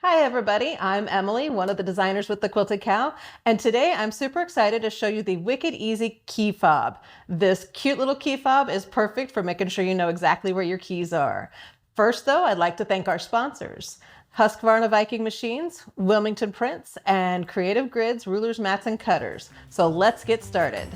Hi everybody, I'm Emily, one of the designers with the Quilted Cow, and today I'm super excited to show you the Wicked Easy key fob. This cute little key fob is perfect for making sure you know exactly where your keys are. First though, I'd like to thank our sponsors, Husqvarna Viking Machines, Wilmington Prints, and Creative Grids, Rulers, Mats, and Cutters. So let's get started.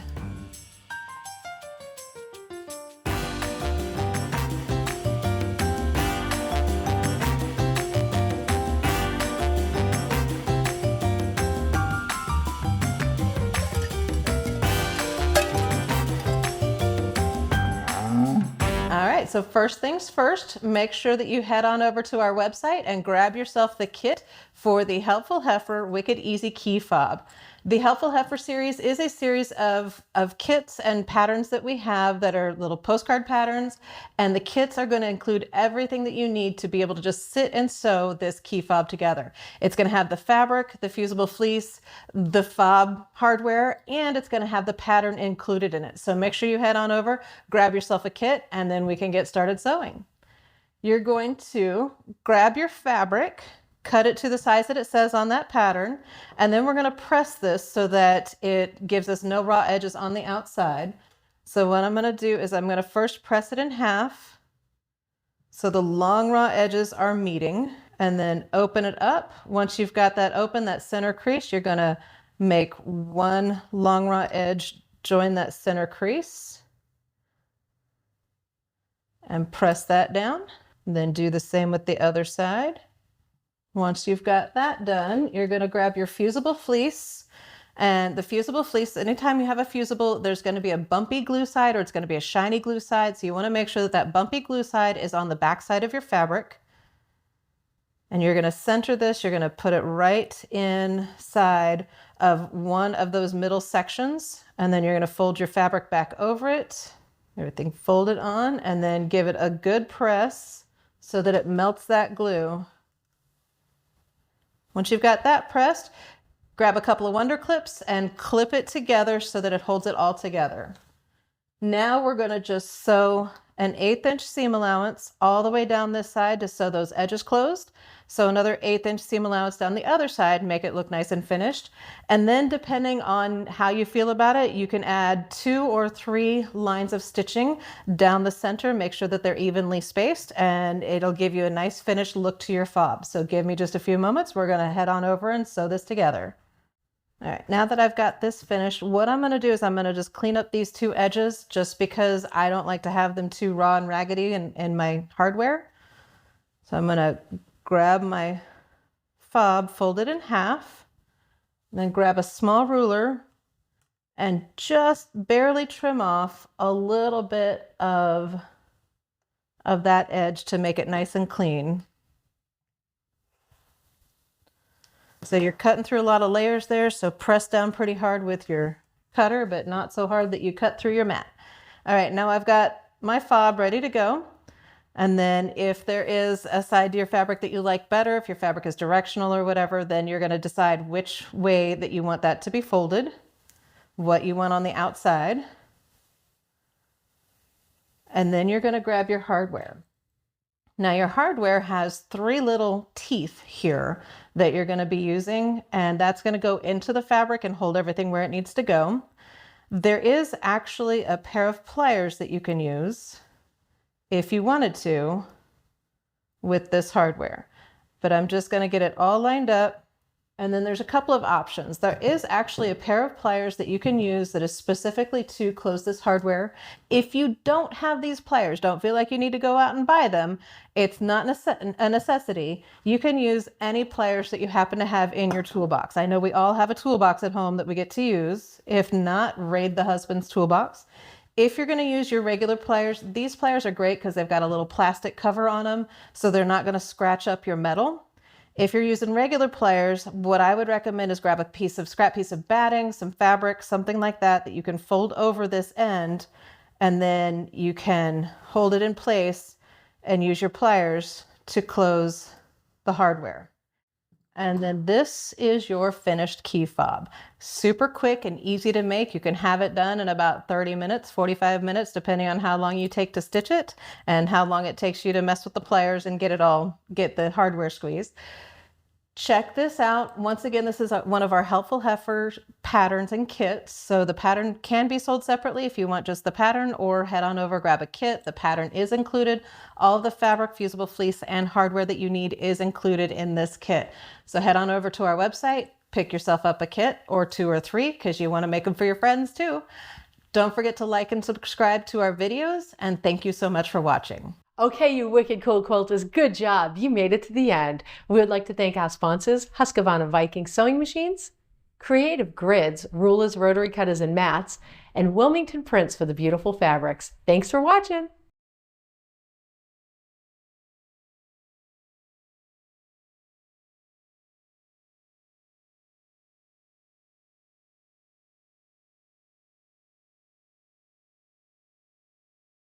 All right, so first things first, make sure that you head on over to our website and grab yourself the kit for the Helpful Heifer Wicked Easy Key Fob. The Helpful Heifer series is a series of kits and patterns that we have that are little postcard patterns, and the kits are going to include everything that you need to be able to just sit and sew this key fob together. It's going to have the fabric, the fusible fleece, the fob hardware, and it's going to have the pattern included in it. So make sure you head on over, grab yourself a kit, and then we can get started sewing. You're going to grab your fabric, cut it to the size that it says on that pattern, and then we're going to press this so that it gives us no raw edges on the outside. So what I'm going to do is I'm going to first press it in half so the long raw edges are meeting, and then open it up. Once you've got that open, that center crease, you're going to make one long raw edge join that center crease and press that down. Then do the same with the other side. Once you've got that done, you're going to grab your fusible fleece, and the fusible fleece, anytime you have a fusible, there's going to be a bumpy glue side or it's going to be a shiny glue side. So you want to make sure that that bumpy glue side is on the back side of your fabric. And you're going to center this, you're going to put it right inside of one of those middle sections, and then you're going to fold your fabric back over it, everything folded on, and then give it a good press so that it melts that glue. Once you've got that pressed, grab a couple of Wonder Clips and clip it together so that it holds it all together. Now we're going to just sew an 1/8 inch seam allowance all the way down this side to sew those edges closed. So another 1/8 inch seam allowance down the other side, make it look nice and finished. And then depending on how you feel about it, you can add 2 or 3 lines of stitching down the center. Make sure that they're evenly spaced, and it'll give you a nice finished look to your fob. So give me just a few moments. We're going to head on over and sew this together. All right, now that I've got this finished, what I'm going to do is I'm going to just clean up these 2 edges just because I don't like to have them too raw and raggedy in my hardware. So I'm going to grab my fob, fold it in half, and then grab a small ruler and just barely trim off a little bit of that edge to make it nice and clean. So you're cutting through a lot of layers there, so press down pretty hard with your cutter, but not so hard that you cut through your mat. All right, now I've got my fob ready to go. And then if there is a side to your fabric that you like better, if your fabric is directional or whatever, then you're going to decide which way that you want that to be folded, what you want on the outside. And then you're going to grab your hardware. Now your hardware has 3 little teeth here that you're going to be using, and that's going to go into the fabric and hold everything where it needs to go. There is actually a pair of pliers that you can use if you wanted to with this hardware, but I'm just going to get it all lined up. And then there's a couple of options. There is actually a pair of pliers that you can use that is specifically to close this hardware. If you don't have these pliers, don't feel like you need to go out and buy them. It's not a necessity. You can use any pliers that you happen to have in your toolbox. I know we all have a toolbox at home that we get to use. If not, raid the husband's toolbox. If you're going to use your regular pliers, these pliers are great because they've got a little plastic cover on them, so they're not going to scratch up your metal. If you're using regular pliers, what I would recommend is grab a scrap piece of batting, some fabric, something like that, that you can fold over this end, and then you can hold it in place and use your pliers to close the hardware. And then this is your finished key fob. Super quick and easy to make. You can have it done in about 30 minutes, 45 minutes, depending on how long you take to stitch it and how long it takes you to mess with the pliers and get the hardware squeezed. Check this out. Once again, this is one of our Helpful Heifer patterns and kits. So the pattern can be sold separately if you want just the pattern, or head on over, grab a kit. The pattern is included. All of the fabric, fusible fleece, and hardware that you need is included in this kit. So head on over to our website, pick yourself up a kit or 2 or 3 because you want to make them for your friends too. Don't forget to like and subscribe to our videos, and thank you so much for watching. Okay, you wicked cool quilters, good job. You made it to the end. We would like to thank our sponsors, Husqvarna Viking Sewing Machines, Creative Grids, rulers, rotary cutters, and mats, and Wilmington Prints for the beautiful fabrics. Thanks for watching.